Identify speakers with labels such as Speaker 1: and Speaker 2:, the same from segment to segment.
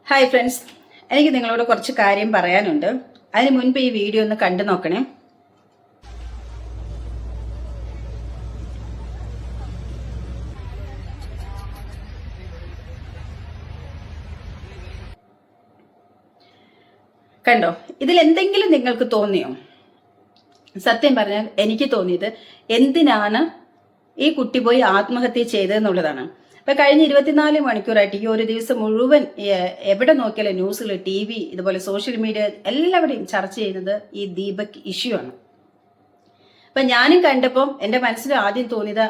Speaker 1: Hi friends, എനിക്ക് നിങ്ങളോട് കുറച്ച് കാര്യം പറയാനുണ്ട്. അതിന് മുൻപ് ഈ വീഡിയോ ഒന്ന് കണ്ടു നോക്കണേ. കണ്ടോ? ഇതിൽ എന്തെങ്കിലും നിങ്ങൾക്ക് തോന്നിയോ? സത്യം പറഞ്ഞാൽ എനിക്ക് തോന്നിയത് എന്തിനാണ് ഈ കുട്ടി പോയി ആത്മഹത്യ ചെയ്തതെന്നുള്ളതാണ്. ഇപ്പൊ കഴിഞ്ഞ 24 മണിക്കൂറായിട്ട് ഈ ഒരു ദിവസം മുഴുവൻ എവിടെ നോക്കിയാലും ന്യൂസിൽ, TV, ഇതുപോലെ സോഷ്യൽ മീഡിയ എല്ലാവരുടെയും ചർച്ച ചെയ്യുന്നത് ഈ ദീപക് ഇഷ്യൂ ആണ്. അപ്പൊ ഞാനും കണ്ടപ്പോൾ എന്റെ മനസ്സിൽ ആദ്യം തോന്നിയത്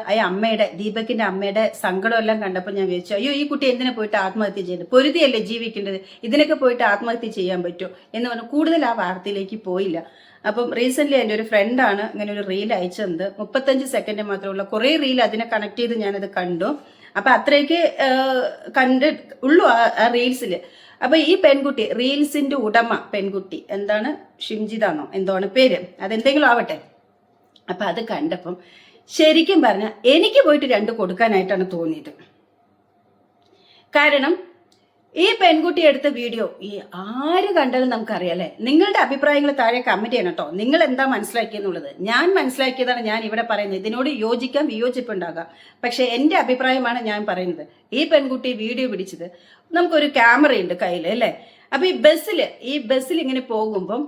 Speaker 1: ദീപകിന്റെ അമ്മയുടെ സങ്കടം എല്ലാം കണ്ടപ്പോൾ ഞാൻ വിചാരിച്ചു, അയ്യോ ഈ കുട്ടി എന്തിനാ പോയിട്ട് ആത്മഹത്യ ചെയ്ത്, പൊരുതിയല്ലേ ജീവിക്കേണ്ടത്, ഇതിനൊക്കെ പോയിട്ട് ആത്മഹത്യ ചെയ്യാൻ പറ്റുമോ എന്ന് പറഞ്ഞു കൂടുതൽ ആ വാർത്തയിലേക്ക് പോയില്ല. അപ്പം റീസെന്റ് എൻ്റെ ഒരു ഫ്രണ്ടാണ് ഇങ്ങനെ ഒരു റീൽ അയച്ചത്. 35 സെക്കൻഡ് മാത്രമുള്ള കുറേ റീൽ അതിനെ കണക്ട് ചെയ്ത് ഞാനത് കണ്ടു. അപ്പൊ അത്രയ്ക്ക് ഉള്ളൂ ആ റീൽസില്. അപ്പൊ ഈ പെൺകുട്ടി, റീൽസിന്റെ ഉടമ പെൺകുട്ടി, എന്താണ്, ഷിംജിതാണോ എന്താണ് പേര്, അതെന്തെങ്കിലും ആവട്ടെ. അപ്പൊ അത് കണ്ടപ്പം ശരിക്കും പറഞ്ഞാൽ എനിക്ക് പോയിട്ട് 2 കൊടുക്കാനായിട്ടാണ് തോന്നിയത്. കാരണം ഈ പെൺകുട്ടി എടുത്ത വീഡിയോ ആര് കണ്ടാലും നമുക്കറിയാം അല്ലെ. നിങ്ങളുടെ അഭിപ്രായങ്ങൾ താഴെ കമന്റ് ചെയ്യണം കേട്ടോ. നിങ്ങൾ എന്താ മനസ്സിലാക്കിയെന്നുള്ളത്. ഞാൻ മനസ്സിലാക്കിയതാണ് ഞാൻ ഇവിടെ പറയുന്നത്. ഇതിനോട് യോജിക്കാം, വിയോജിപ്പുണ്ടാകാം, പക്ഷെ എന്റെ അഭിപ്രായമാണ് ഞാൻ പറയുന്നത്. ഈ പെൺകുട്ടി വീഡിയോ പിടിച്ചത്, നമുക്കൊരു ക്യാമറയുണ്ട് കയ്യിൽ അല്ലെ. അപ്പൊ ഈ ബസ്സിൽ ഇങ്ങനെ പോകുമ്പം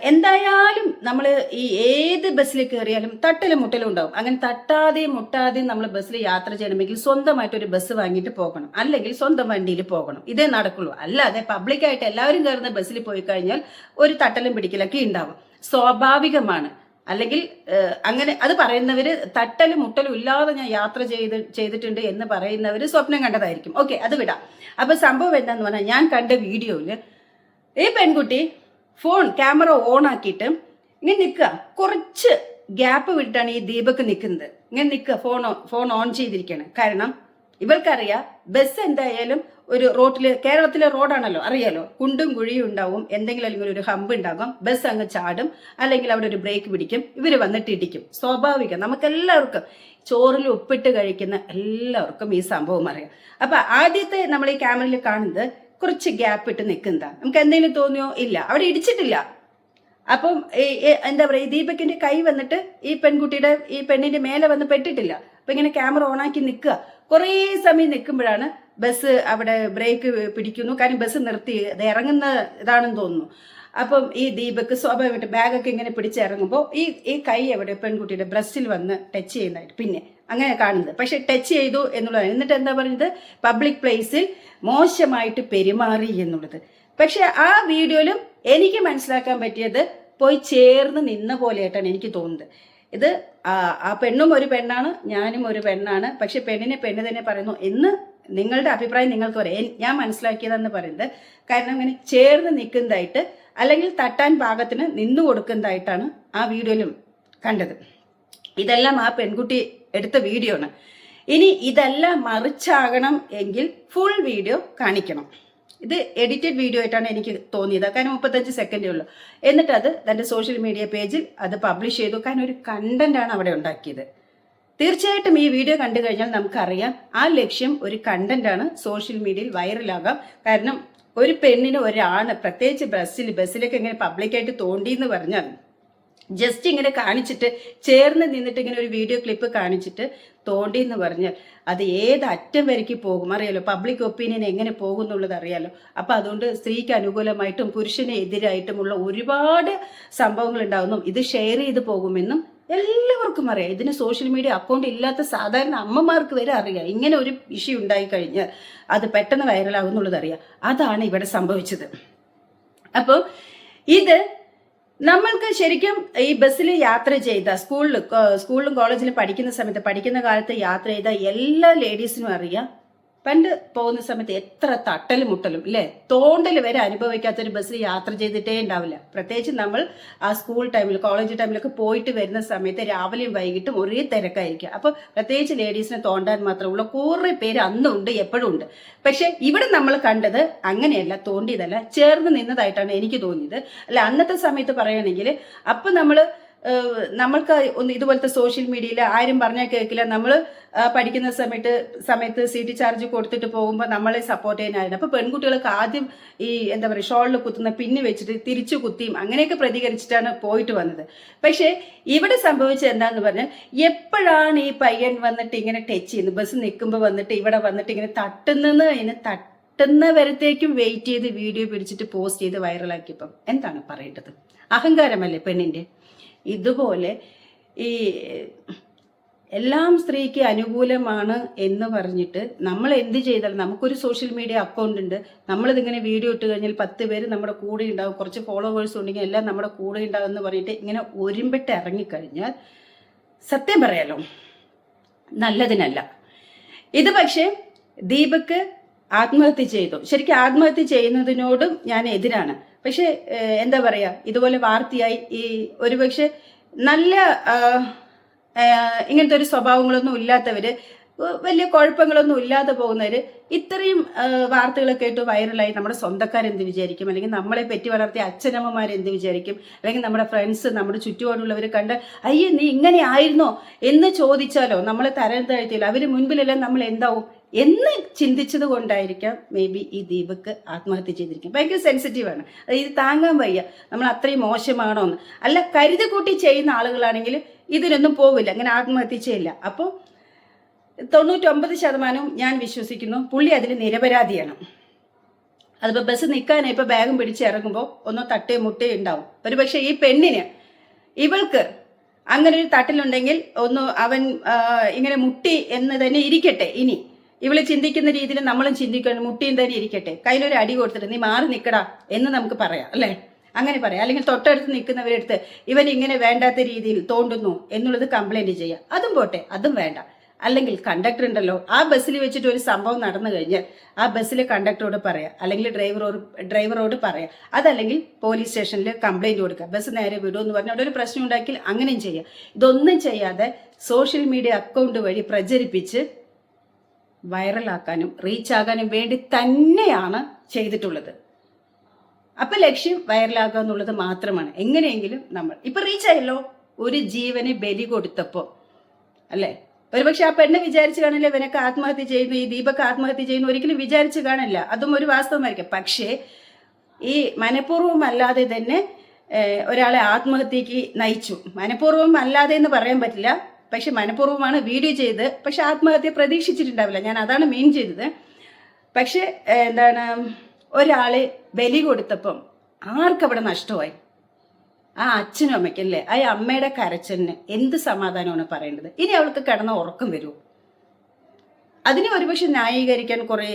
Speaker 1: എന്തായാലും നമ്മൾ ഈ ഏത് ബസ്സിൽ കയറിയാലും തട്ടലും മുട്ടലും ഉണ്ടാവും. അങ്ങനെ തട്ടാതെയും മുട്ടാതെയും നമ്മൾ ബസ്സിൽ യാത്ര ചെയ്യണമെങ്കിൽ സ്വന്തമായിട്ട് ഒരു ബസ് വാങ്ങിയിട്ട് പോകണം, അല്ലെങ്കിൽ സ്വന്തം വണ്ടിയിൽ പോകണം. ഇതേ നടക്കുള്ളൂ. അല്ലാതെ പബ്ലിക്കായിട്ട് എല്ലാവരും കയറുന്ന ബസ്സിൽ പോയി കഴിഞ്ഞാൽ ഒരു തട്ടലും പിടിക്കലൊക്കെ ഉണ്ടാവും, സ്വാഭാവികമാണ്. അല്ലെങ്കിൽ അങ്ങനെ അത് പറയുന്നവര് തട്ടലും മുട്ടലും ഇല്ലാതെ ഞാൻ യാത്ര ചെയ്തിട്ടുണ്ട് എന്ന് പറയുന്നവര് സ്വപ്നം കണ്ടതായിരിക്കും. ഓക്കെ, അത് വിടാം. അപ്പൊ സംഭവം എന്താന്ന് പറഞ്ഞാൽ, ഞാൻ കണ്ട വീഡിയോയില് ഈ പെൺകുട്ടി ക്യാമറ ഓൺ ആക്കിയിട്ട് ഇങ്ങനെ നിൽക്കുക. കുറച്ച് ഗ്യാപ്പ് വിട്ടാണ് ഈ ദീപക് നിൽക്കുന്നത്. ഇങ്ങനെ നിൽക്കുക, ഫോൺ ഓൺ ചെയ്തിരിക്കുകയാണ്. കാരണം ഇവൾക്കറിയാം ബസ് എന്തായാലും ഒരു റോഡില്, കേരളത്തിലെ റോഡാണല്ലോ അറിയാലോ, കുണ്ടും കുഴിയും ഉണ്ടാവും, എന്തെങ്കിലും അല്ലെങ്കിൽ ഒരു ഹമ്പ് ഉണ്ടാകും, ബസ് അങ്ങ് ചാടും, അല്ലെങ്കിൽ അവിടെ ഒരു ബ്രേക്ക് പിടിക്കും, ഇവര് വന്നിട്ട് ഇടിക്കും. സ്വാഭാവികം, നമുക്കെല്ലാവർക്കും ചോറിൽ ഉപ്പിട്ട് കഴിക്കുന്ന എല്ലാവർക്കും ഈ സംഭവം അറിയാം. അപ്പൊ ആദ്യത്തെ നമ്മൾ ഈ ക്യാമറയിൽ കാണുന്നത് കുറച്ച് ഗ്യാപ്പ് ഇട്ട് നിൽക്കുന്നതാ. നമുക്ക് എന്തെങ്കിലും തോന്നിയോ? ഇല്ല, അവിടെ ഇടിച്ചിട്ടില്ല. അപ്പം എന്താ പറയുക, ദീപകിന്റെ കൈ വന്നിട്ട് ഈ പെണ്ണിന്റെ മേലെ വന്ന് പെട്ടിട്ടില്ല. അപ്പൊ ഇങ്ങനെ ക്യാമറ ഓണാക്കി നിൽക്കുക. കുറേ സമയം നിൽക്കുമ്പോഴാണ് ബസ് അവിടെ ബ്രേക്ക് പിടിക്കുന്നു. കാരണം ബസ് നിർത്തി, അത് ഇറങ്ങുന്ന ഇതാണെന്ന് തോന്നുന്നു. അപ്പം ഈ ദീപക് സ്വാഭാവികമായിട്ട് ബാഗൊക്കെ ഇങ്ങനെ പിടിച്ചിറങ്ങുമ്പോൾ ഈ കൈ എവിടെ പെൺകുട്ടിയുടെ ബ്രസ്റ്റിൽ വന്ന് ടച്ച് ചെയ്യുന്നതായിട്ട് പിന്നെ അങ്ങനെ കാണുന്നത്. പക്ഷെ ടച്ച് ചെയ്തു എന്നുള്ളതാണ്. എന്നിട്ട് എന്താ പറയുന്നത്, പബ്ലിക് പ്ലേസിൽ മോശമായിട്ട് പെരുമാറി എന്നുള്ളത്. പക്ഷെ ആ വീഡിയോയിലും എനിക്ക് മനസ്സിലാക്കാൻ പറ്റിയത് പോയി ചേർന്ന് നിന്ന പോലെയായിട്ടാണ് എനിക്ക് തോന്നുന്നത്. ഇത് ആ പെണ്ണും ഒരു പെണ്ണാണ്, ഞാനും ഒരു പെണ്ണാണ്. പക്ഷെ പെണ്ണിനെ പെണ്ണ് തന്നെ പറയുന്നു എന്ന് നിങ്ങളുടെ അഭിപ്രായം നിങ്ങൾക്ക് പറയാം. ഞാൻ മനസ്സിലാക്കിയതെന്ന് പറയുന്നത്, കാരണം ഇങ്ങനെ ചേർന്ന് നിൽക്കുന്നതായിട്ട് അല്ലെങ്കിൽ തട്ടാൻ പാകത്തിന് നിന്നു കൊടുക്കുന്നതായിട്ടാണ് ആ വീഡിയോയിലും കണ്ടത്. ഇതെല്ലാം ആ പെൺകുട്ടി എടുത്ത വീഡിയോ ആണ്. ഇനി ഇതെല്ലാം മറിച്ചാകണം എങ്കിൽ ഫുൾ വീഡിയോ കാണിക്കണം. ഇത് എഡിറ്റഡ് വീഡിയോ ആയിട്ടാണ് എനിക്ക് തോന്നിയത്. കാരണം 35 സെക്കൻഡേ ഉള്ളൂ. എന്നിട്ട് അത് തൻ്റെ സോഷ്യൽ മീഡിയ പേജിൽ അത് പബ്ലിഷ് ചെയ്തു. കാരണം ഒരു കണ്ടന്റ് ആണ് അവിടെ ഉണ്ടാക്കിയത്. തീർച്ചയായിട്ടും ഈ വീഡിയോ കണ്ടു കഴിഞ്ഞാൽ നമുക്കറിയാം ആ ലക്ഷ്യം ഒരു കണ്ടന്റ് ആണ്, സോഷ്യൽ മീഡിയയിൽ വൈറലാകാം. കാരണം ഒരു പെണ്ണിന് ഒരാണ്, പ്രത്യേകിച്ച് ബസ്സിലൊക്കെ ഇങ്ങനെ പബ്ലിക്കായിട്ട് തോണ്ടി എന്ന് പറഞ്ഞാൽ, ജസ്റ്റ് ഇങ്ങനെ കാണിച്ചിട്ട് ചേർന്ന് നിന്നിട്ട് ഇങ്ങനെ ഒരു വീഡിയോ ക്ലിപ്പ് കാണിച്ചിട്ട് തോണ്ടി എന്ന് പറഞ്ഞാൽ അത് ഏത് അറ്റം വരയ്ക്ക് പോകും അറിയാലോ. പബ്ലിക് ഒപ്പീനിയൻ എങ്ങനെ പോകുന്നുള്ളത് അറിയാലോ. അപ്പൊ അതുകൊണ്ട് സ്ത്രീക്ക് അനുകൂലമായിട്ടും പുരുഷന് എതിരായിട്ടുമുള്ള ഒരുപാട് സംഭവങ്ങൾ ഉണ്ടാവുന്നു. ഇത് ഷെയർ ചെയ്ത് പോകുമെന്നും എല്ലാവർക്കും അറിയാം. ഇതിന് സോഷ്യൽ മീഡിയ അക്കൗണ്ട് ഇല്ലാത്ത സാധാരണ അമ്മമാർക്ക് വരെ അറിയാം. ഇങ്ങനെ ഒരു ഇഷ്യൂ ഉണ്ടായി കഴിഞ്ഞാൽ അത് പെട്ടെന്ന് വൈറലാകുന്നുള്ളത് അറിയാം. അതാണ് ഇവിടെ സംഭവിച്ചത്. അപ്പോൾ ഇത് നമ്മൾക്ക് ശരിക്കും ഈ ബസ്സിൽ യാത്ര ചെയ്ത, സ്കൂളിലും കോളേജിലും പഠിക്കുന്ന കാലത്ത് യാത്ര ചെയ്ത എല്ലാ ലേഡീസിനും അറിയാം, പണ്ട് പോകുന്ന സമയത്ത് എത്ര തട്ടലും മുട്ടലും ഇല്ലേ, തോണ്ടൽ വരെ അനുഭവിക്കാത്തൊരു ബസ്സിൽ യാത്ര ചെയ്തിട്ടേ ഉണ്ടാവില്ല. പ്രത്യേകിച്ച് നമ്മൾ ആ സ്കൂൾ ടൈമിൽ, കോളേജ് ടൈമിലൊക്കെ പോയിട്ട് വരുന്ന സമയത്ത് രാവിലെയും വൈകിട്ടും ഒരേ തിരക്കായിരിക്കും. അപ്പൊ പ്രത്യേകിച്ച് ലേഡീസിനെ തോണ്ടാൻ മാത്രമുള്ള കുറേ പേര് അന്നും ഉണ്ട്, എപ്പോഴും ഉണ്ട്. പക്ഷെ ഇവിടെ നമ്മൾ കണ്ടത് അങ്ങനെയല്ല, തോണ്ടിയതല്ല, ചേർന്ന് നിന്നതായിട്ടാണ് എനിക്ക് തോന്നിയത്. അല്ല, അന്നത്തെ സമയത്ത് പറയുകയാണെങ്കിൽ അപ്പൊ നമ്മൾ നമ്മൾക്ക് ഒന്ന് ഇതുപോലത്തെ സോഷ്യൽ മീഡിയയിൽ ആരും പറഞ്ഞാൽ കേൾക്കില്ല. നമ്മൾ പഠിക്കുന്ന സമയത്ത് CT ചാർജ് കൊടുത്തിട്ട് പോകുമ്പോൾ നമ്മളെ സപ്പോർട്ട് ചെയ്യാനായിരുന്നു. അപ്പോൾ പെൺകുട്ടികൾക്ക് ആദ്യം ഈ എന്താ പറയുക ഷോളിൽ കുത്തുന്ന പിന്ന് വെച്ചിട്ട് തിരിച്ചു കുത്തിയും അങ്ങനെയൊക്കെ പ്രതികരിച്ചിട്ടാണ് പോയിട്ട് വന്നത്. പക്ഷേ ഇവിടെ സംഭവിച്ചത് എന്താന്ന് പറഞ്ഞാൽ എപ്പോഴാണ് ഈ പയ്യൻ വന്നിട്ട് ഇങ്ങനെ ടച്ച് ചെയ്യുന്നത്, ബസ് നിൽക്കുമ്പോൾ വന്നിട്ട് ഇവിടെ വന്നിട്ട് ഇങ്ങനെ തട്ടുന്നവരത്തേക്കും വെയിറ്റ് ചെയ്ത് വീഡിയോ പിടിച്ചിട്ട് പോസ്റ്റ് ചെയ്ത് വൈറലാക്കിയപ്പം എന്താണ് പറയേണ്ടത്? അഹങ്കാരമല്ലേ പെണ്ണിൻ്റെ? ഇതുപോലെ ഈ എല്ലാം സ്ത്രീക്ക് അനുകൂലമാണ് എന്ന് പറഞ്ഞിട്ട് നമ്മൾ എന്ത് ചെയ്താലും, നമുക്കൊരു സോഷ്യൽ മീഡിയ അക്കൗണ്ട് ഉണ്ട്, നമ്മളിതിങ്ങനെ വീഡിയോ ഇട്ട് കഴിഞ്ഞാൽ 10 പേര് നമ്മുടെ കൂടെ ഉണ്ടാവും, കുറച്ച് ഫോളോവേഴ്സ് ഉണ്ടെങ്കിൽ എല്ലാം നമ്മുടെ കൂടെ ഉണ്ടാവും എന്ന് പറഞ്ഞിട്ട് ഇങ്ങനെ ഒരുമ്പിട്ട് ഇറങ്ങിക്കഴിഞ്ഞാൽ സത്യം പറയാലോ നല്ലതിനല്ല. ഇത് പക്ഷേ ദീപക് ആത്മഹത്യ ചെയ്തു. ശരിക്കും ആത്മഹത്യ ചെയ്യുന്നതിനോടും ഞാൻ എതിരാണ്. പക്ഷെ എന്താ പറയാ, ഇതുപോലെ വാർത്തയായി ഈ ഒരുപക്ഷെ നല്ല ഇങ്ങനത്തെ ഒരു സ്വഭാവങ്ങളൊന്നും ഇല്ലാത്തവര്, വലിയ കുഴപ്പങ്ങളൊന്നും ഇല്ലാതെ പോകുന്നവര് ഇത്രയും വാർത്തകൾ കേട്ട് വൈറലായി നമ്മുടെ സ്വന്തക്കാരെന്ത് വിചാരിക്കും, അല്ലെങ്കിൽ നമ്മളെ പെറ്റി വളർത്തിയ അച്ഛനമ്മമാരെന്ത് വിചാരിക്കും, അല്ലെങ്കിൽ നമ്മുടെ ഫ്രണ്ട്സ്, നമ്മുടെ ചുറ്റുപാടുള്ളവർ കണ്ട് അയ്യേ നീ ഇങ്ങനെ ആയിരുന്നോ എന്ന് ചോദിച്ചാലോ, നമ്മളെ തരം താഴ്ത്തിയില്ല, അവര് മുൻപിലെല്ലാം നമ്മൾ എന്താവും എന്ന് ചിന്തിച്ചത് കൊണ്ടായിരിക്കാം മേ ബി ഈ ദീപക് ആത്മഹത്യ ചെയ്തിരിക്കും. ഭയങ്കര സെൻസിറ്റീവാണ്, ഇത് താങ്ങാൻ വയ്യ. നമ്മൾ അത്രയും മോശമാണോ എന്ന്. അല്ല, കരുതി കൂട്ടി ചെയ്യുന്ന ആളുകളാണെങ്കിൽ ഇതിനൊന്നും പോവില്ല, അങ്ങനെ ആത്മഹത്യ ചെയ്യില്ല. അപ്പോൾ 99% ഞാൻ വിശ്വസിക്കുന്നു പുള്ളി അതിൽ നിരപരാധിയാണ്. അതിപ്പോൾ ബസ് നിൽക്കാനായി ഇപ്പോൾ ബാഗും പിടിച്ച് ഇറങ്ങുമ്പോൾ ഒന്നോ തട്ടേ മുട്ടേ ഉണ്ടാവും. ഒരു പക്ഷേ ഈ പെണ്ണിന്, ഇവൾക്ക് അങ്ങനെ ഒരു തട്ടിലുണ്ടെങ്കിൽ ഒന്ന് അവൻ ഇങ്ങനെ മുട്ടി എന്ന് തന്നെ ഇരിക്കട്ടെ. ഇനി ഇവള് ചിന്തിക്കുന്ന രീതിയിൽ നമ്മളും ചിന്തിക്കണം, മുട്ടിയും തന്നെ ഇരിക്കട്ടെ, കയ്യിലൊരു അടി കൊടുത്തിട്ട് നീ മാറി നിൽക്കടാ എന്ന് നമുക്ക് പറയാം, അല്ലേ? അങ്ങനെ പറയാം. അല്ലെങ്കിൽ തൊട്ടടുത്ത് നിൽക്കുന്നവരെടുത്ത് ഇവൻ ഇങ്ങനെ വേണ്ടാത്ത രീതിയിൽ തോണ്ടുന്നു എന്നുള്ളത് കംപ്ലൈന്റ് ചെയ്യാം. അതും പോട്ടെ, അതും വേണ്ട. അല്ലെങ്കിൽ കണ്ടക്ടർ ഉണ്ടല്ലോ, ആ ബസ്സിൽ വെച്ചിട്ട് ഒരു സംഭവം നടന്നു കഴിഞ്ഞാൽ ആ ബസ്സിലെ കണ്ടക്ടറോട് പറയാം, അല്ലെങ്കിൽ ഡ്രൈവറോട് പറയാം, അതല്ലെങ്കിൽ പോലീസ് സ്റ്റേഷനിൽ കംപ്ലൈന്റ് കൊടുക്കുക, ബസ് നേരെ വിടുമെന്ന് പറഞ്ഞാൽ അവിടെ ഒരു പ്രശ്നം ഉണ്ടാക്കി അങ്ങനെയും ചെയ്യാം. ഇതൊന്നും ചെയ്യാതെ സോഷ്യൽ മീഡിയ അക്കൗണ്ട് വഴി പ്രചരിപ്പിച്ച് വൈറലാക്കാനും റീച്ച് ആകാനും വേണ്ടി തന്നെയാണ് ചെയ്തിട്ടുള്ളത്. അപ്പൊ ലക്ഷ്യം വൈറലാക്കുക എന്നുള്ളത് മാത്രമാണ്. എങ്ങനെയെങ്കിലും നമ്മൾ ഇപ്പൊ റീച്ച് ആയല്ലോ, ഒരു ജീവനെ ബലി കൊടുത്തപ്പോ, അല്ലേ? ഒരുപക്ഷെ ആ പെണ്ണ് വിചാരിച്ചു കാണില്ല ഇവനൊക്കെ ആത്മഹത്യ ചെയ്യുന്നു, ഈ ദീപക് ആത്മഹത്യ ചെയ്യുന്നു, ഒരിക്കലും വിചാരിച്ചു കാണില്ല. അതും ഒരു വാസ്തവമായിരിക്കും. പക്ഷേ ഈ മനഃപൂർവ്വം അല്ലാതെ തന്നെ ഒരാളെ ആത്മഹത്യക്ക് നയിച്ചു. മനഃപൂർവ്വം അല്ലാതെ എന്ന് പറയാൻ പറ്റില്ല, പക്ഷെ മനഃപൂർവ്വമാണ് വീഡിയോ ചെയ്ത്. പക്ഷെ ആത്മഹത്യ പ്രതീക്ഷിച്ചിട്ടുണ്ടാവില്ല, ഞാൻ അതാണ് മെയിൻ ചെയ്തത്. പക്ഷെ എന്താണ്, ഒരാളെ ബലി കൊടുത്തപ്പം ആർക്കവിടെ നഷ്ടമായി? ആ അച്ഛനും അമ്മയ്ക്കല്ലേ, ആ അമ്മയുടെ കരച്ചലിന് എന്ത് സമാധാനമാണ് പറയേണ്ടത്? ഇനി അവൾക്ക് കിടന്ന ഉറക്കം വരുമോ? അതിനെ ഒരുപക്ഷെ ന്യായീകരിക്കാൻ കുറെ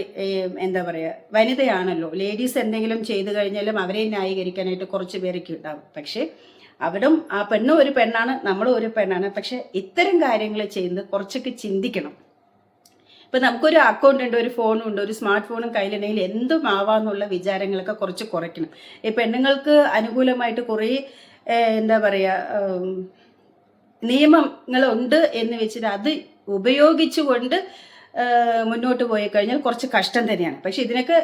Speaker 1: എന്താ പറയുക വനിതയാണല്ലോ, ലേഡീസ് എന്തെങ്കിലും ചെയ്തു കഴിഞ്ഞാലും അവരെ ന്യായീകരിക്കാനായിട്ട് കുറച്ച് പേരൊക്കെ ഉണ്ടാവും. പക്ഷെ അവിടും ആ പെണ്ണും ഒരു പെണ്ണാണ്, നമ്മളും ഒരു പെണ്ണാണ്. പക്ഷെ ഇത്തരം കാര്യങ്ങൾ ചെയ്യുന്നത് കുറച്ചൊക്കെ ചിന്തിക്കണം. ഇപ്പം നമുക്കൊരു അക്കൗണ്ട് ഉണ്ട്, ഒരു ഫോണും ഉണ്ട്, ഒരു സ്മാർട്ട് ഫോണും കയ്യിലുണ്ടെങ്കിൽ എന്തും ആവാന്നുള്ള വിചാരങ്ങളൊക്കെ കുറച്ച് കുറയ്ക്കണം. ഈ പെണ്ണുങ്ങൾക്ക് അനുകൂലമായിട്ട് കുറേ എന്താ പറയുക നിയമങ്ങളുണ്ട് എന്ന് വെച്ചിട്ട് അത് ഉപയോഗിച്ചുകൊണ്ട് മുന്നോട്ട് പോയി കഴിഞ്ഞാൽ കുറച്ച് കഷ്ടം തന്നെയാണ്. പക്ഷെ ഇതിനൊക്കെ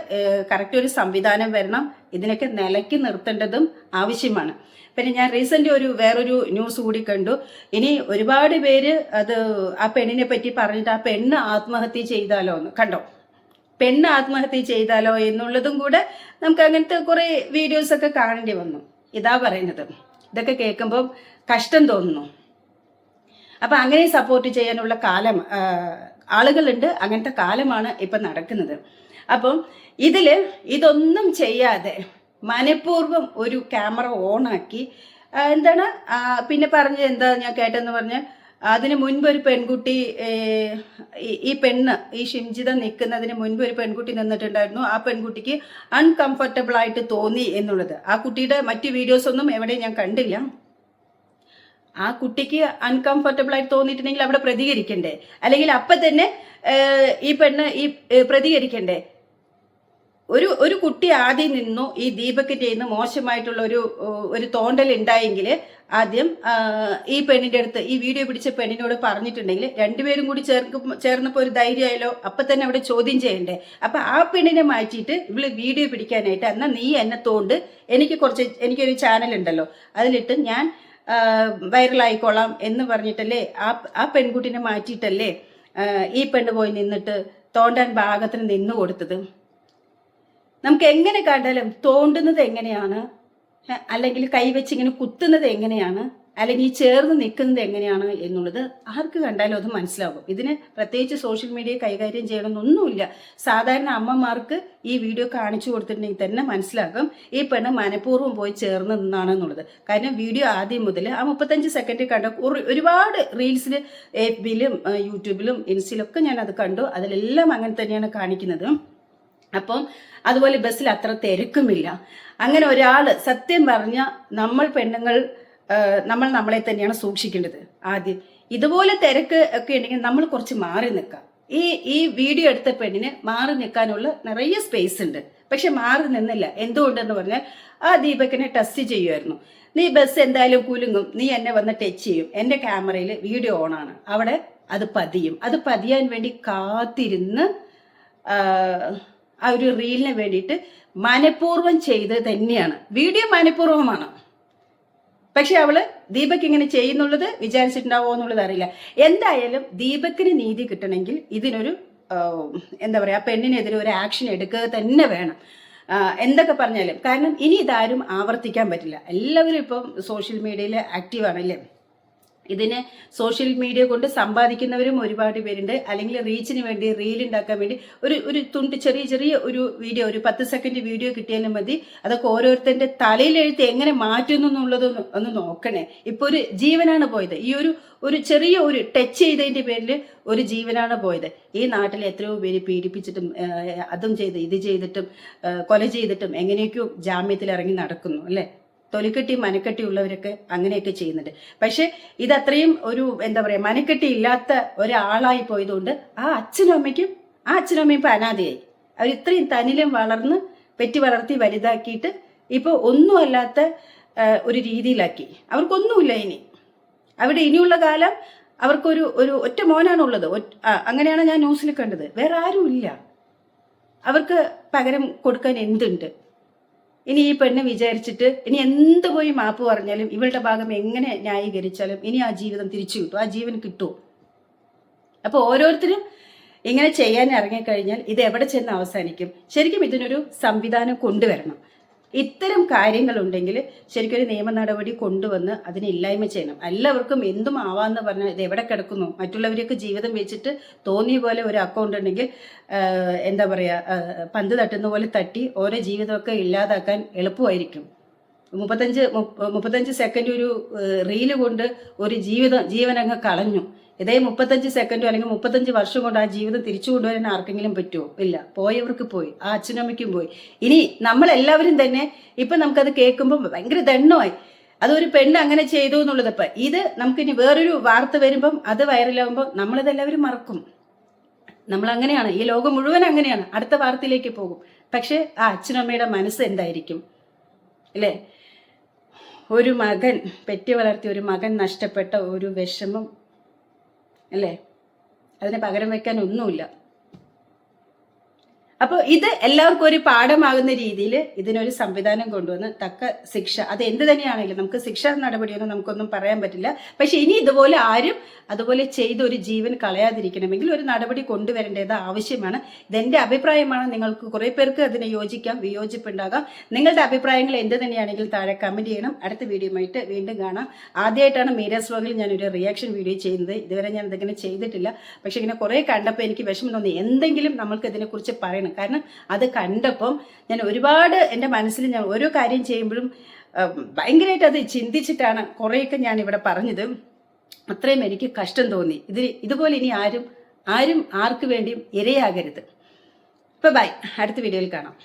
Speaker 1: കറക്റ്റ് ഒരു സംവിധാനം വരണം, ഇതിനൊക്കെ നിലയ്ക്ക് നിർത്തേണ്ടതും ആവശ്യമാണ്. പിന്നെ ഞാൻ റീസെന്റ് വേറൊരു ന്യൂസ് കൂടി കണ്ടു. ഇനി ഒരുപാട് പേര് അത് ആ പെണ്ണിനെ പറ്റി പറഞ്ഞിട്ട് ആ പെണ്ണ് ആത്മഹത്യ ചെയ്താലോ എന്ന് കണ്ടോ, പെണ്ണ് ആത്മഹത്യ ചെയ്താലോ എന്നുള്ളതും കൂടെ നമുക്ക് അങ്ങനത്തെ കുറെ വീഡിയോസ് ഒക്കെ കാണേണ്ടി വന്നു. ഇതാ പറയുന്നത്, ഇതൊക്കെ കേൾക്കുമ്പോൾ കഷ്ടം തോന്നുന്നു. അപ്പൊ അങ്ങനെ സപ്പോർട്ട് ചെയ്യാനുള്ള കാലം ആളുകളുണ്ട്, അങ്ങനത്തെ കാലമാണ് ഇപ്പൊ നടക്കുന്നത്. അപ്പം ഇതൊന്നും ചെയ്യാതെ മനഃപൂർവ്വം ഒരു ക്യാമറ ഓണാക്കി എന്താണ് പിന്നെ പറഞ്ഞത് എന്താ ഞാൻ കേട്ടെന്ന് പറഞ്ഞാൽ, അതിന് മുൻപ് ഒരു പെൺകുട്ടി ഈ പെണ്ണ് ഈ ഷിംജിത നിൽക്കുന്നതിന് മുൻപ് ഒരു പെൺകുട്ടി നിന്നിട്ടുണ്ടായിരുന്നു. ആ പെൺകുട്ടിക്ക് അൺകംഫർട്ടബിൾ ആയിട്ട് തോന്നി എന്നുള്ളത്. ആ കുട്ടിയുടെ മറ്റു വീഡിയോസ് ഒന്നും എവിടെയും ഞാൻ കണ്ടില്ല. ആ കുട്ടിക്ക് അൺകംഫർട്ടബിൾ ആയിട്ട് തോന്നിയിട്ടുണ്ടെങ്കിൽ അവിടെ പ്രതികരിക്കണ്ടേ? അല്ലെങ്കിൽ അപ്പം തന്നെ ഈ പെണ്ണ് പ്രതികരിക്കണ്ടേ? ഒരു കുട്ടി ആദ്യം നിന്നു ഈ ദീപകിന്റെ നിന്ന് മോശമായിട്ടുള്ള ഒരു തോണ്ടൽ ഉണ്ടായെങ്കിൽ ആദ്യം ഈ പെണ്ണിന്റെ അടുത്ത് ഈ വീഡിയോ പിടിച്ച പെണ്ണിനോട് പറഞ്ഞിട്ടുണ്ടെങ്കിൽ രണ്ടുപേരും കൂടി ചേർന്നപ്പോൾ ഒരു ധൈര്യമായാലോ. അപ്പൊ തന്നെ അവിടെ ചോദ്യം ചെയ്യണ്ടേ? അപ്പൊ ആ പെണ്ണിനെ മാറ്റിയിട്ട് ഇവള് വീഡിയോ പിടിക്കാനായിട്ട് എന്നാ നീ എന്നെ തോണ്ട്, എനിക്കൊരു ചാനൽ ഉണ്ടല്ലോ അതിലിട്ട് ഞാൻ വൈറലായിക്കോളാം എന്ന് പറഞ്ഞിട്ടല്ലേ ആ പെൺകുട്ടിനെ മാറ്റിയിട്ടല്ലേ ഈ പെണ്ണ് പോയി നിന്നിട്ട് തോണ്ടാൻ ഭാഗത്തിന് നിന്നു കൊടുത്തത്. നമുക്ക് എങ്ങനെ കണ്ടാലും തോണ്ടുന്നത് എങ്ങനെയാണ്, അല്ലെങ്കിൽ കൈവച്ച് ഇങ്ങനെ കുത്തുന്നത് എങ്ങനെയാണ്, അല്ലെങ്കിൽ ചേർന്ന് നിൽക്കുന്നത് എങ്ങനെയാണ് എന്നുള്ളത് ആർക്ക് കണ്ടാലും അത് മനസ്സിലാകും. ഇതിന് പ്രത്യേകിച്ച് സോഷ്യൽ മീഡിയ കൈകാര്യം ചെയ്യണമെന്നൊന്നുമില്ല. സാധാരണ അമ്മമാർക്ക് ഈ വീഡിയോ കാണിച്ചു കൊടുത്തിട്ടുണ്ടെങ്കിൽ തന്നെ മനസ്സിലാകും ഈ പെണ്ണ് മനഃപൂർവ്വം പോയി ചേർന്ന് നിന്നാണെന്നുള്ളത്. കാരണം വീഡിയോ ആദ്യം മുതൽ ആ 35 സെക്കൻഡ് കണ്ട ഒരുപാട് റീൽസിൽ FBയിലും യൂട്യൂബിലും ഇൻസ്റ്റയിലൊക്കെ ഞാൻ അത് കണ്ടു. അതിലെല്ലാം അങ്ങനെ തന്നെയാണ് കാണിക്കുന്നത്. അപ്പം അതുപോലെ ബസ്സിൽ അത്ര തിരക്കുമില്ല. അങ്ങനെ ഒരാൾ സത്യം പറഞ്ഞ നമ്മൾ പെണ്ണുങ്ങൾ നമ്മൾ നമ്മളെ തന്നെയാണ് സൂക്ഷിക്കേണ്ടത്. ആദ്യം ഇതുപോലെ തിരക്ക് ഒക്കെ ഉണ്ടെങ്കിൽ നമ്മൾ കുറച്ച് മാറി നിൽക്കാം. ഈ വീഡിയോ എടുത്ത പെണ്ണിന് മാറി നിൽക്കാനുള്ള നിറയെ സ്പേസ് ഉണ്ട്. പക്ഷെ മാറി നിന്നില്ല. എന്തുകൊണ്ടെന്ന് പറഞ്ഞാൽ ആ ദീപകിനെ ടെസ്റ്റ് ചെയ്യുമായിരുന്നു. നീ ബസ് എന്തായാലും കുലുങ്ങും, നീ എന്നെ വന്ന് ടച്ച് ചെയ്യും, എൻ്റെ ക്യാമറയിൽ വീഡിയോ ഓണാണ്, അവിടെ അത് പതിയും. അത് പതിയാൻ വേണ്ടി കാത്തിരുന്ന് ആ ഒരു റീലിന് വേണ്ടിയിട്ട് മനഃപൂർവ്വം ചെയ്ത് തന്നെയാണ്. വീഡിയോ മനഃപൂർവ്വമാണ്. പക്ഷെ അവള് ദീപക് ഇങ്ങനെ ചെയ്യുന്നുള്ളത് വിചാരിച്ചിട്ടുണ്ടാവോ എന്നുള്ളത് അറിയില്ല. എന്തായാലും ദീപക്കിന് നീതി കിട്ടണമെങ്കിൽ ഇതിനൊരു എന്താ പറയാ, പെണ്ണിനെതിരെ ഒരു ആക്ഷൻ എടുക്കുക തന്നെ വേണം. എന്തൊക്കെ പറഞ്ഞാലും. കാരണം ഇനി ഇതാരും ആവർത്തിക്കാൻ പറ്റില്ല. എല്ലാവരും ഇപ്പം സോഷ്യൽ മീഡിയയിൽ ആക്റ്റീവാണല്ലേ. ഇതിന് സോഷ്യൽ മീഡിയ കൊണ്ട് സമ്പാദിക്കുന്നവരും ഒരുപാട് പേരുണ്ട്. അല്ലെങ്കിൽ റീച്ചിന് വേണ്ടി റീൽ ഉണ്ടാക്കാൻ വേണ്ടി ഒരു തുണ്ട് ചെറിയ ഒരു വീഡിയോ, ഒരു 10 സെക്കൻഡ് വീഡിയോ കിട്ടിയാലും മതി. അതൊക്കെ ഓരോരുത്തരുടെ തലയിലെഴുത്ത് എങ്ങനെ മാറ്റുന്നു എന്നുള്ളത് ഒന്ന് നോക്കണേ. ഇപ്പൊ ഒരു ജീവനാണ് പോയത്. ഈ ഒരു ചെറിയ ഒരു ടച്ച് ചെയ്തതിന്റെ പേരിൽ ഒരു ജീവനാണ് പോയത്. ഈ നാട്ടിൽ എത്രയോ പേര് പീഡിപ്പിച്ചിട്ടും അതും ചെയ്ത് ഇത് ചെയ്തിട്ടും കൊല ചെയ്തിട്ടും എങ്ങനെയൊക്കെയോ ജാമ്യത്തിൽ ഇറങ്ങി നടക്കുന്നു അല്ലേ. തൊലിക്കെട്ടി മനക്കെട്ടി ഉള്ളവരൊക്കെ അങ്ങനെയൊക്കെ ചെയ്യുന്നുണ്ട്. പക്ഷെ ഇതത്രയും ഒരു എന്താ പറയാ, മനക്കെട്ടി ഇല്ലാത്ത ഒരാളായി പോയതുകൊണ്ട് ആ അച്ഛനും അമ്മയും ഇപ്പൊ അനാഥയായി. അവർ ഇത്രയും തനിലും വളർന്ന് പെറ്റി വളർത്തി വലുതാക്കിയിട്ട് ഇപ്പൊ ഒന്നുമല്ലാത്ത ഒരു രീതിയിലാക്കി. അവർക്കൊന്നുമില്ല ഇനി. അവിടെ ഇനിയുള്ള കാലം അവർക്കൊരു ഒറ്റ മോനാണുള്ളത്. അങ്ങനെയാണ് ഞാൻ ന്യൂസിൽ കണ്ടത്. വേറെ ആരും ഇല്ല. അവർക്ക് പകരം കൊടുക്കാൻ എന്തുണ്ട്? ഇനി ഈ പെണ്ണ് വിചാരിച്ചിട്ട് ഇനി എന്ത് പോയി മാപ്പ് പറഞ്ഞാലും ഇവളുടെ ഭാഗം എങ്ങനെ ന്യായീകരിച്ചാലും ഇനി ആ ജീവിതം തിരിച്ചു കിട്ടും, ആ ജീവൻ കിട്ടും. അപ്പോൾ ഓരോരുത്തരും ഇങ്ങനെ ചെയ്യാൻ ഇറങ്ങിക്കഴിഞ്ഞാൽ ഇത് എവിടെ ചെന്ന് അവസാനിക്കും? ശരിക്കും ഇതിനൊരു സംവിധാനം കൊണ്ടുവരണം. ഇത്തരം കാര്യങ്ങളുണ്ടെങ്കിൽ ശരിക്കും ഒരു നിയമ നടപടി കൊണ്ടുവന്ന് അതിനെ ഇല്ലായ്മ ചെയ്യണം. എല്ലാവർക്കും എന്തും ആവാന്ന് പറഞ്ഞാൽ ഇത് എവിടെ കിടക്കുന്നു? മറ്റുള്ളവരൊക്കെ ജീവിതം വെച്ചിട്ട് തോന്നിയ പോലെ ഒരു അക്കൗണ്ട് ഉണ്ടെങ്കിൽ എന്താ പറയുക, പന്ത് തട്ടുന്ന പോലെ തട്ടി ഓരോ ജീവിതമൊക്കെ ഇല്ലാതാക്കാൻ എളുപ്പമായിരിക്കും. 35 സെക്കൻഡ് ഒരു റീല് കൊണ്ട് ഒരു ജീവനങ്ങ് കളഞ്ഞു. ഇതേ 35 സെക്കൻഡോ അല്ലെങ്കിൽ 35 വർഷം കൊണ്ട് ആ ജീവിതം തിരിച്ചു കൊണ്ടുവരാൻ ആർക്കെങ്കിലും പറ്റുമോ? ഇല്ല. പോയവർക്ക് പോയി, ആ അച്ഛനമ്മയ്ക്കും പോയി. ഇനി നമ്മളെല്ലാവരും തന്നെ ഇപ്പൊ നമുക്കത് കേൾക്കുമ്പോൾ ഭയങ്കര ദണ്ണമായി. അതൊരു പെണ്ണ് അങ്ങനെ ചെയ്തു എന്നുള്ളത്. ഇപ്പൊ ഇത് നമുക്കിനി വേറൊരു വാർത്ത വരുമ്പം അത് വൈറലാകുമ്പോൾ നമ്മളിതെല്ലാവരും മറക്കും. നമ്മൾ അങ്ങനെയാണ്, ഈ ലോകം മുഴുവൻ അങ്ങനെയാണ്. അടുത്ത വാർത്തയിലേക്ക് പോകും. പക്ഷെ ആ അച്ഛനമ്മയുടെ മനസ്സ് എന്തായിരിക്കും അല്ലേ? ഒരു മകൻ, പെറ്റി വളർത്തിയ ഒരു മകൻ നഷ്ടപ്പെട്ട ഒരു വിഷമം അല്ലേ, അതിന് പകരം വെക്കാൻ ഒന്നുമില്ല. അപ്പോൾ ഇത് എല്ലാവർക്കും ഒരു പാഠമാകുന്ന രീതിയിൽ ഇതിനൊരു സംവിധാനം കൊണ്ടുവന്ന് തക്ക ശിക്ഷ, അത് എന്ത് തന്നെയാണെങ്കിലും നമുക്ക് ശിക്ഷാ നടപടിയൊന്നും നമുക്കൊന്നും പറയാൻ പറ്റില്ല. പക്ഷെ ഇനി ഇതുപോലെ ആരും അതുപോലെ ചെയ്ത് ഒരു ജീവൻ കളയാതിരിക്കണമെങ്കിൽ ഒരു നടപടി കൊണ്ടുവരേണ്ടത് ആവശ്യമാണ്. ഇതെന്റെ അഭിപ്രായമാണ്. നിങ്ങൾക്ക് കുറെ പേർക്ക് അതിനെ യോജിക്കാം, വിയോജിപ്പുണ്ടാകാം. നിങ്ങളുടെ അഭിപ്രായങ്ങൾ എന്ത് തന്നെയാണെങ്കിലും താഴെ കമന്റ് ചെയ്യണം. അടുത്ത വീഡിയോയുമായിട്ട് വീണ്ടും കാണാം. ആദ്യമായിട്ടാണ് മീരാസ് വ്ലോഗിൽ ഞാനൊരു റിയാക്ഷൻ വീഡിയോ ചെയ്യുന്നത്. ഇതുവരെ ഞാൻ ഇതിങ്ങനെ ചെയ്തിട്ടില്ല. പക്ഷെ ഇങ്ങനെ കുറെ കണ്ടപ്പോൾ എനിക്ക് വിഷമം തോന്നി. എന്തെങ്കിലും നമ്മൾക്ക് ഇതിനെക്കുറിച്ച് പറയണം. കാരണം അത് കണ്ടപ്പം ഞാൻ ഒരുപാട് എൻ്റെ മനസ്സിൽ ഞാൻ ഓരോ കാര്യം ചെയ്യുമ്പോഴും ഭയങ്കരമായിട്ട് അത് ചിന്തിച്ചിട്ടാണ് കുറേയൊക്കെ ഞാൻ ഇവിടെ പറഞ്ഞത്. അത്രയും എനിക്ക് കഷ്ടം തോന്നി. ഇതുപോലെ ഇനി ആരും ആർക്ക് വേണ്ടിയും ഇരയാകരുത്. ഇപ്പൊ ബൈ, അടുത്ത വീഡിയോയിൽ കാണാം.